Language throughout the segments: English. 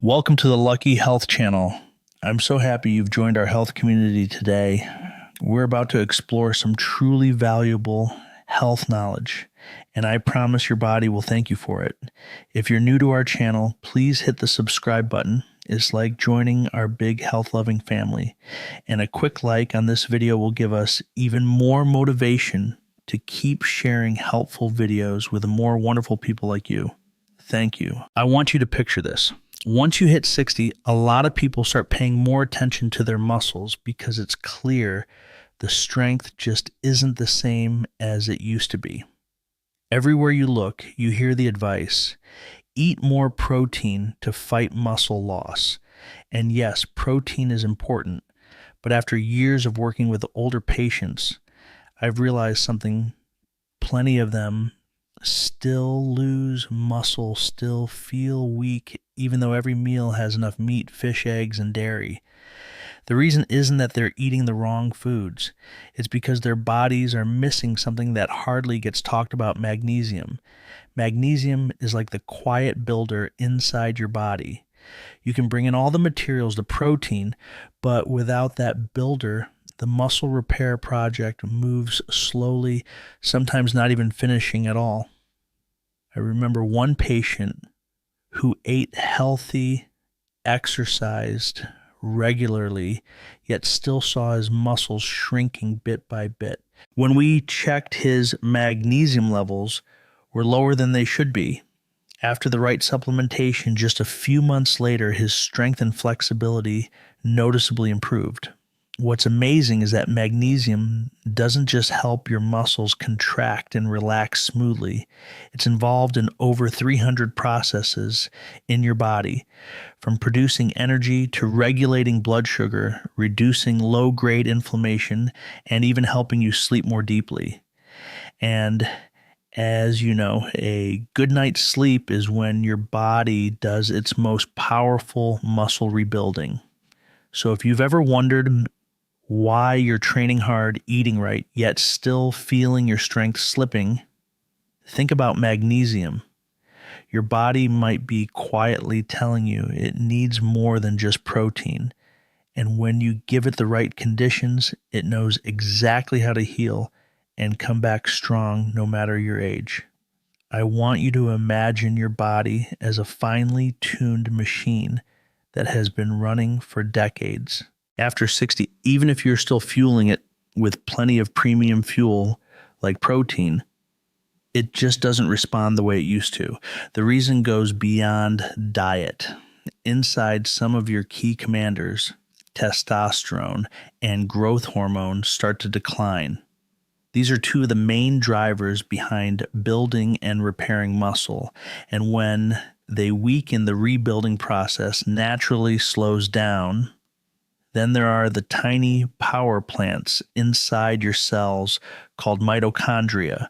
Welcome to the Lucky Health Channel. I'm so happy you've joined our health community today. We're about to explore some truly valuable health knowledge, and I promise your body will thank you for it. If you're new to our channel, please hit the subscribe button. It's like joining our big health-loving family, and a quick like on this video will give us even more motivation to keep sharing helpful videos with more wonderful people like you. Thank you. I want you to picture this. Once you hit 60, a lot of people start paying more attention to their muscles because it's clear the strength just isn't the same as it used to be. Everywhere you look, you hear the advice, eat more protein to fight muscle loss. And yes, protein is important, but after years of working with older patients, I've realized something. Plenty of them still lose muscle, still feel weak, even though every meal has enough meat, fish, eggs, and dairy. The reason isn't that they're eating the wrong foods. It's because their bodies are missing something that hardly gets talked about: magnesium. Magnesium is like the quiet builder inside your body. You can bring in all the materials, the protein, but without that builder, the muscle repair project moves slowly, sometimes not even finishing at all. I remember one patient who ate healthy, exercised regularly, yet still saw his muscles shrinking bit by bit. When we checked, his magnesium levels were lower than they should be. After the right supplementation, just a few months later, his strength and flexibility noticeably improved. What's amazing is that magnesium doesn't just help your muscles contract and relax smoothly. It's involved in over 300 processes in your body, from producing energy to regulating blood sugar, reducing low-grade inflammation, and even helping you sleep more deeply. And as you know, a good night's sleep is when your body does its most powerful muscle rebuilding. So if you've ever wondered why you're training hard, eating right, yet still feeling your strength slipping, think about magnesium. Your body might be quietly telling you it needs more than just protein. And when you give it the right conditions, it knows exactly how to heal and come back strong no matter your age. I want you to imagine your body as a finely tuned machine that has been running for decades. After 60, even if you're still fueling it with plenty of premium fuel like protein, it just doesn't respond the way it used to. The reason goes beyond diet. Inside, some of your key commanders, testosterone and growth hormones, start to decline. These are two of the main drivers behind building and repairing muscle, and when they weaken, the rebuilding process naturally slows down. Then there are the tiny power plants inside your cells called mitochondria.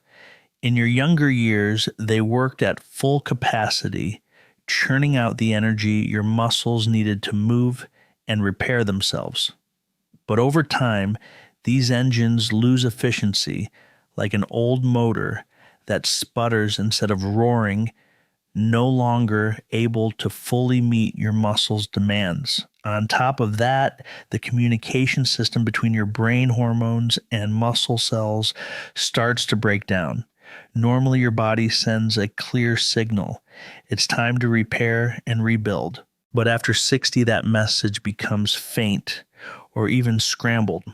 In your younger years, they worked at full capacity, churning out the energy your muscles needed to move and repair themselves. But over time, these engines lose efficiency, like an old motor that sputters instead of roaring, no longer able to fully meet your muscles' demands. On top of that, the communication system between your brain hormones and muscle cells starts to break down. Normally, your body sends a clear signal. It's time to repair and rebuild. But after 60, that message becomes faint or even scrambled.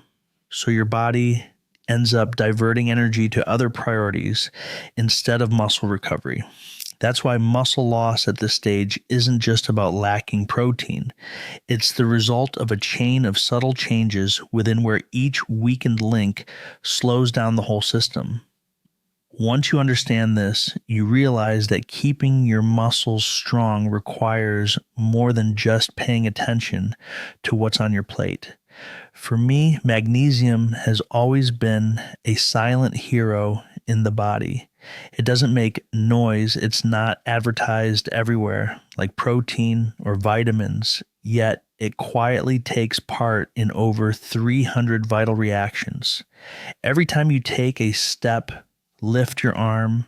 So your body ends up diverting energy to other priorities instead of muscle recovery. That's why muscle loss at this stage isn't just about lacking protein. It's the result of a chain of subtle changes within where each weakened link slows down the whole system. Once you understand this, you realize that keeping your muscles strong requires more than just paying attention to what's on your plate. For me, magnesium has always been a silent hero in the body. It doesn't make noise. It's not advertised everywhere like protein or vitamins, yet it quietly takes part in over 300 vital reactions. Every time you take a step, lift your arm,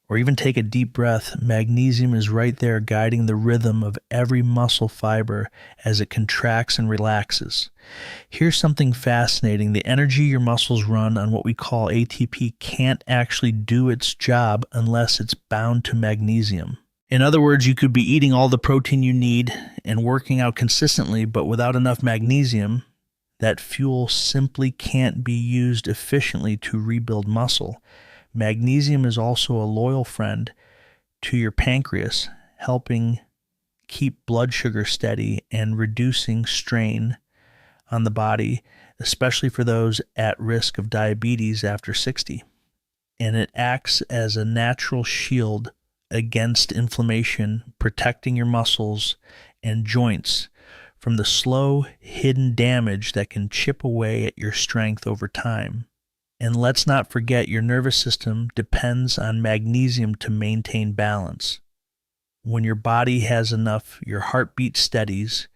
or even take a deep breath, magnesium is right there guiding the rhythm of every muscle fiber as it contracts and relaxes. Here's something fascinating. The energy your muscles run on what we call ATP can't actually do its job unless it's bound to magnesium. In other words, you could be eating all the protein you need and working out consistently, but without enough magnesium, that fuel simply can't be used efficiently to rebuild muscle. Magnesium is also a loyal friend to your pancreas, helping keep blood sugar steady and reducing strain on the body, especially for those at risk of diabetes after 60. And it acts as a natural shield against inflammation, protecting your muscles and joints from the slow, hidden damage that can chip away at your strength over time. And let's not forget, your nervous system depends on magnesium to maintain balance. When your body has enough, your heartbeat steadies,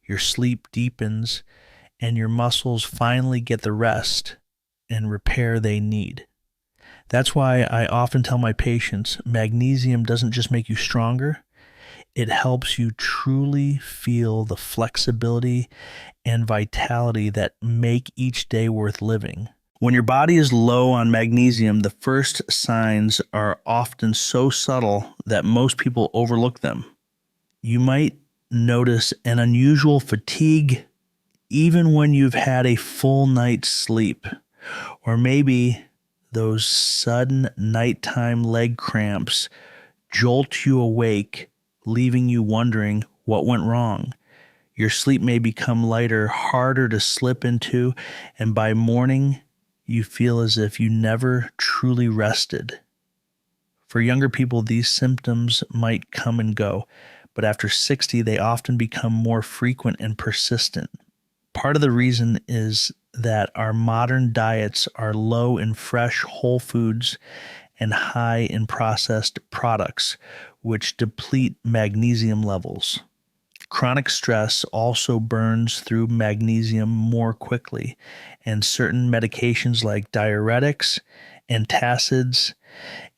your sleep deepens, and your muscles finally get the rest and repair they need. That's why I often tell my patients, magnesium doesn't just make you stronger, it helps you truly feel the flexibility and vitality that make each day worth living. When your body is low on magnesium, the first signs are often so subtle that most people overlook them. You might notice an unusual fatigue even when you've had a full night's sleep, or maybe those sudden nighttime leg cramps jolt you awake, leaving you wondering what went wrong. Your sleep may become lighter, harder to slip into, and by morning, you feel as if you never truly rested. For younger people, these symptoms might come and go, but after 60, they often become more frequent and persistent. Part of the reason is that our modern diets are low in fresh, whole foods and high in processed products, which deplete magnesium levels. Chronic stress also burns through magnesium more quickly, and certain medications like diuretics, antacids,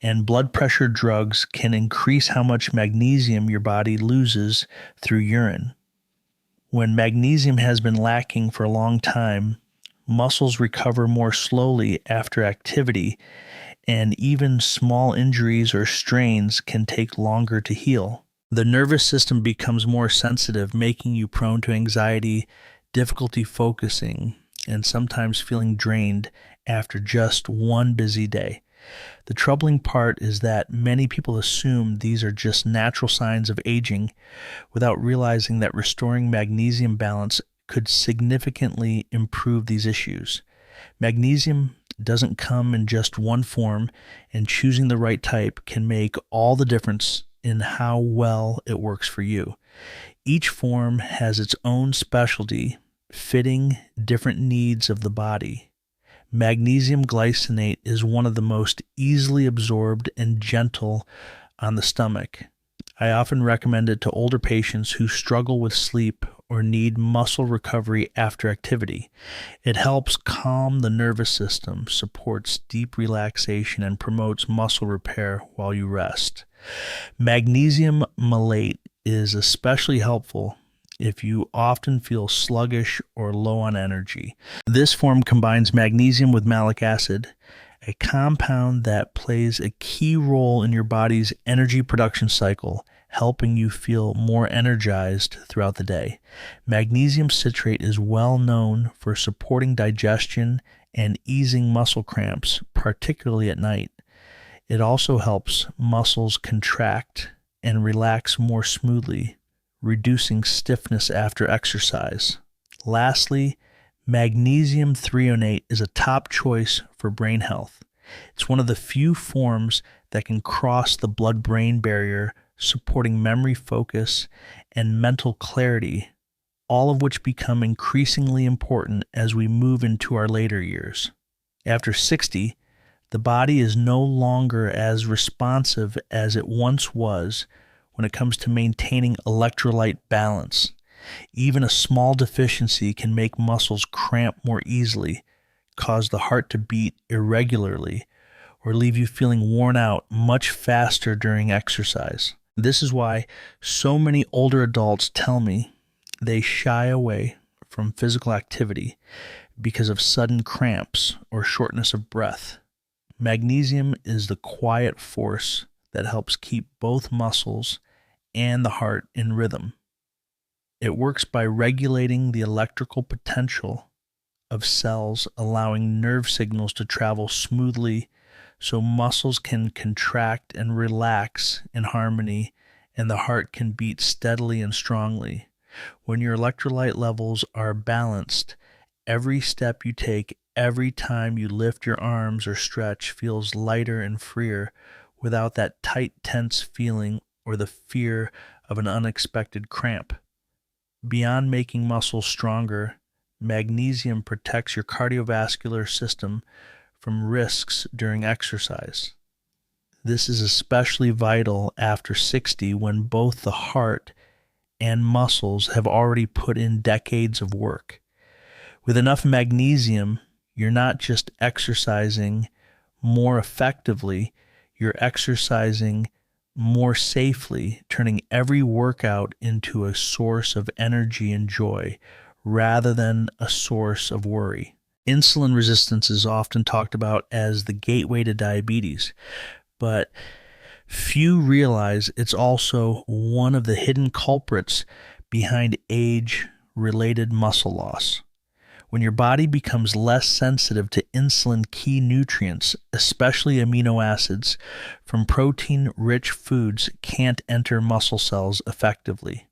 and blood pressure drugs can increase how much magnesium your body loses through urine. When magnesium has been lacking for a long time, muscles recover more slowly after activity, and even small injuries or strains can take longer to heal. The nervous system becomes more sensitive, making you prone to anxiety, difficulty focusing, and sometimes feeling drained after just one busy day. The troubling part is that many people assume these are just natural signs of aging without realizing that restoring magnesium balance could significantly improve these issues. Magnesium doesn't come in just one form, and choosing the right type can make all the difference in how well it works for you. Each form has its own specialty, fitting different needs of the body. Magnesium glycinate is one of the most easily absorbed and gentle on the stomach. I often recommend it to older patients who struggle with sleep or need muscle recovery after activity. It helps calm the nervous system, supports deep relaxation, and promotes muscle repair while you rest. Magnesium malate is especially helpful if you often feel sluggish or low on energy. This form combines magnesium with malic acid, a compound that plays a key role in your body's energy production cycle, helping you feel more energized throughout the day. Magnesium citrate is well known for supporting digestion and easing muscle cramps, particularly at night. It also helps muscles contract and relax more smoothly, reducing stiffness after exercise. Lastly, magnesium threonate is a top choice for brain health. It's one of the few forms that can cross the blood-brain barrier, supporting memory, focus, and mental clarity, all of which become increasingly important as we move into our later years. After 60, the body is no longer as responsive as it once was when it comes to maintaining electrolyte balance. Even a small deficiency can make muscles cramp more easily, cause the heart to beat irregularly, or leave you feeling worn out much faster during exercise. This is why so many older adults tell me they shy away from physical activity because of sudden cramps or shortness of breath. Magnesium is the quiet force that helps keep both muscles and the heart in rhythm. It works by regulating the electrical potential of cells, allowing nerve signals to travel smoothly so muscles can contract and relax in harmony and the heart can beat steadily and strongly. When your electrolyte levels are balanced, every step you take, every time you lift your arms or stretch feels lighter and freer without that tight, tense feeling or the fear of an unexpected cramp. Beyond making muscles stronger, magnesium protects your cardiovascular system from risks during exercise. This is especially vital after 60 when both the heart and muscles have already put in decades of work. With enough magnesium, you're not just exercising more effectively, you're exercising more safely, turning every workout into a source of energy and joy rather than a source of worry. Insulin resistance is often talked about as the gateway to diabetes, but few realize it's also one of the hidden culprits behind age-related muscle loss. When your body becomes less sensitive to insulin key nutrients, especially amino acids from protein-rich foods, can't enter muscle cells effectively.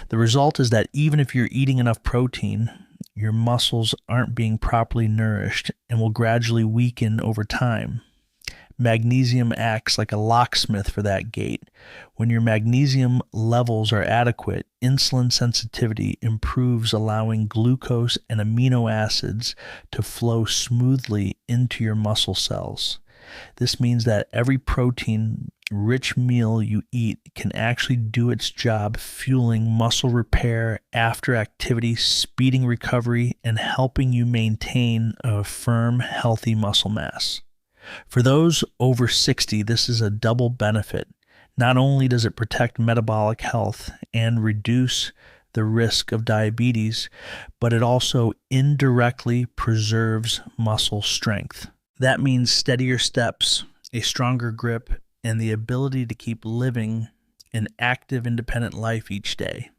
The result is that even if you're eating enough protein, your muscles aren't being properly nourished and will gradually weaken over time. Magnesium acts like a locksmith for that gate. When your magnesium levels are adequate, insulin sensitivity improves, allowing glucose and amino acids to flow smoothly into your muscle cells. This means that every protein-rich meal you eat can actually do its job, fueling muscle repair after activity, speeding recovery, and helping you maintain a firm, healthy muscle mass. For those over 60, this is a double benefit. Not only does it protect metabolic health and reduce the risk of diabetes, but it also indirectly preserves muscle strength. That means steadier steps, a stronger grip, and the ability to keep living an active, independent life each day.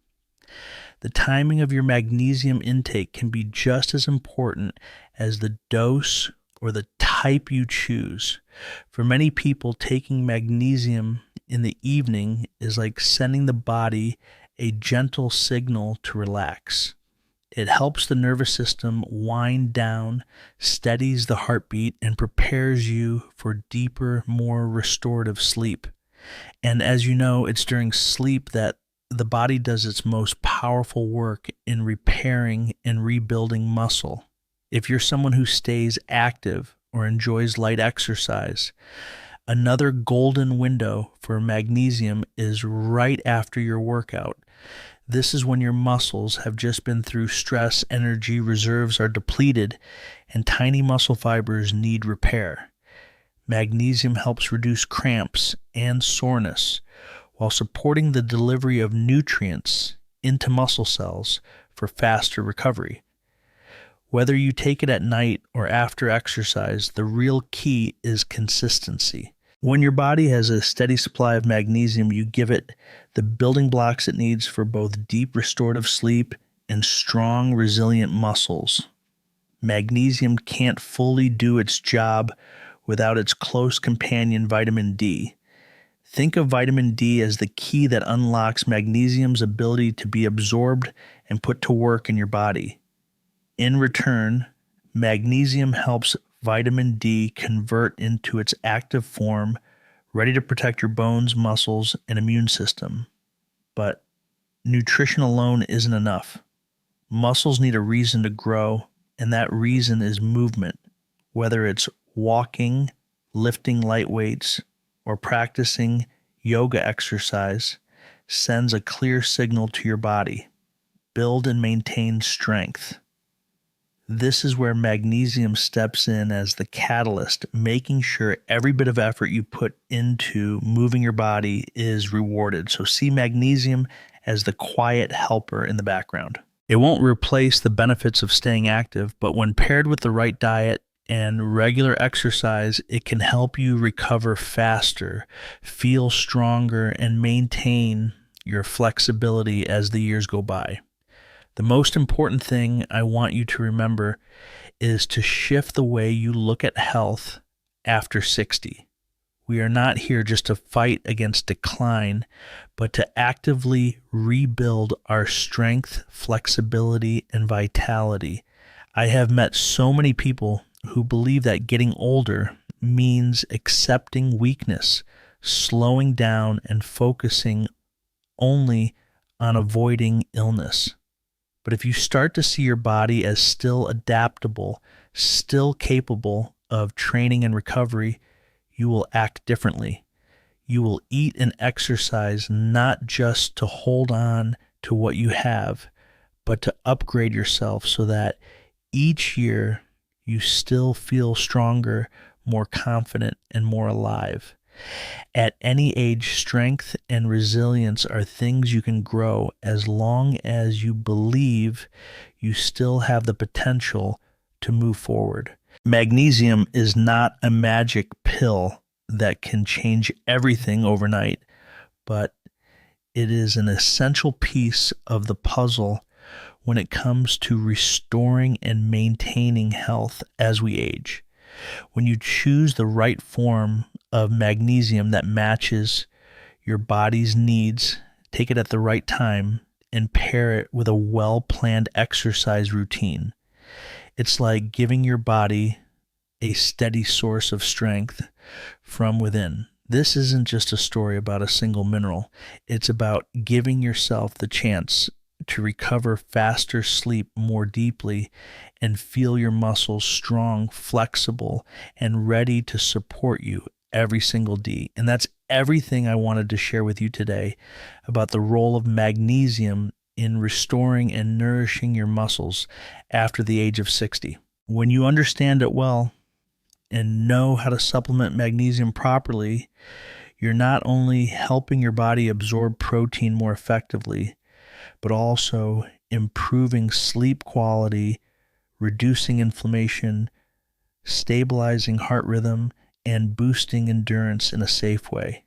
The timing of your magnesium intake can be just as important as the dose or the type you choose. For many people, taking magnesium in the evening is like sending the body a gentle signal to relax. It helps the nervous system wind down, steadies the heartbeat, and prepares you for deeper, more restorative sleep. And as you know, it's during sleep that the body does its most powerful work in repairing and rebuilding muscle. If you're someone who stays active or enjoys light exercise, another golden window for magnesium is right after your workout. This is when your muscles have just been through stress, energy reserves are depleted, and tiny muscle fibers need repair. Magnesium helps reduce cramps and soreness while supporting the delivery of nutrients into muscle cells for faster recovery. Whether you take it at night or after exercise, the real key is consistency. When your body has a steady supply of magnesium, you give it the building blocks it needs for both deep restorative sleep and strong, resilient muscles. Magnesium can't fully do its job without its close companion, vitamin D. Think of vitamin D as the key that unlocks magnesium's ability to be absorbed and put to work in your body. In return, magnesium helps vitamin D convert into its active form, ready to protect your bones, muscles, and immune system. But nutrition alone isn't enough. Muscles need a reason to grow, and that reason is movement. Whether it's walking, lifting light weights, or practicing yoga exercise, sends a clear signal to your body. Build and maintain strength. This is where magnesium steps in as the catalyst, making sure every bit of effort you put into moving your body is rewarded. So see magnesium as the quiet helper in the background. It won't replace the benefits of staying active, but when paired with the right diet and regular exercise, it can help you recover faster, feel stronger, and maintain your flexibility as the years go by. The most important thing I want you to remember is to shift the way you look at health after 60. We are not here just to fight against decline, but to actively rebuild our strength, flexibility, and vitality. I have met so many people who believe that getting older means accepting weakness, slowing down, and focusing only on avoiding illness. But if you start to see your body as still adaptable, still capable of training and recovery, you will act differently. You will eat and exercise not just to hold on to what you have, but to upgrade yourself so that each year you still feel stronger, more confident, and more alive. At any age, strength and resilience are things you can grow as long as you believe you still have the potential to move forward. Magnesium is not a magic pill that can change everything overnight, but it is an essential piece of the puzzle when it comes to restoring and maintaining health as we age. When you choose the right form of magnesium that matches your body's needs, take it at the right time, and pair it with a well-planned exercise routine. It's like giving your body a steady source of strength from within. This isn't just a story about a single mineral. It's about giving yourself the chance to recover faster, sleep more deeply, and feel your muscles strong, flexible, and ready to support you every single day. And that's everything I wanted to share with you today about the role of magnesium in restoring and nourishing your muscles after the age of 60. When you understand it well and know how to supplement magnesium properly, you're not only helping your body absorb protein more effectively, but also improving sleep quality, reducing inflammation, stabilizing heart rhythm, and boosting endurance in a safe way.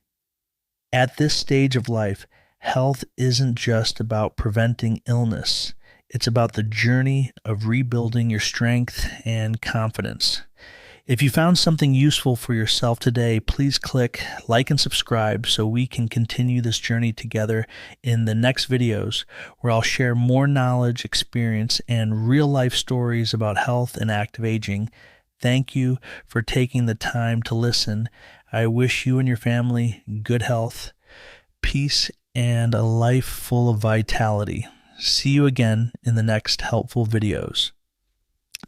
At this stage of life, health isn't just about preventing illness. It's about the journey of rebuilding your strength and confidence. If you found something useful for yourself today, please click like and subscribe so we can continue this journey together in the next videos, where I'll share more knowledge, experience, and real-life stories about health and active aging. Thank you for taking the time to listen. I wish you and your family good health, peace, and a life full of vitality. See you again in the next helpful videos.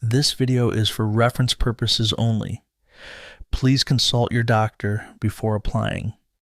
This video is for reference purposes only. Please consult your doctor before applying.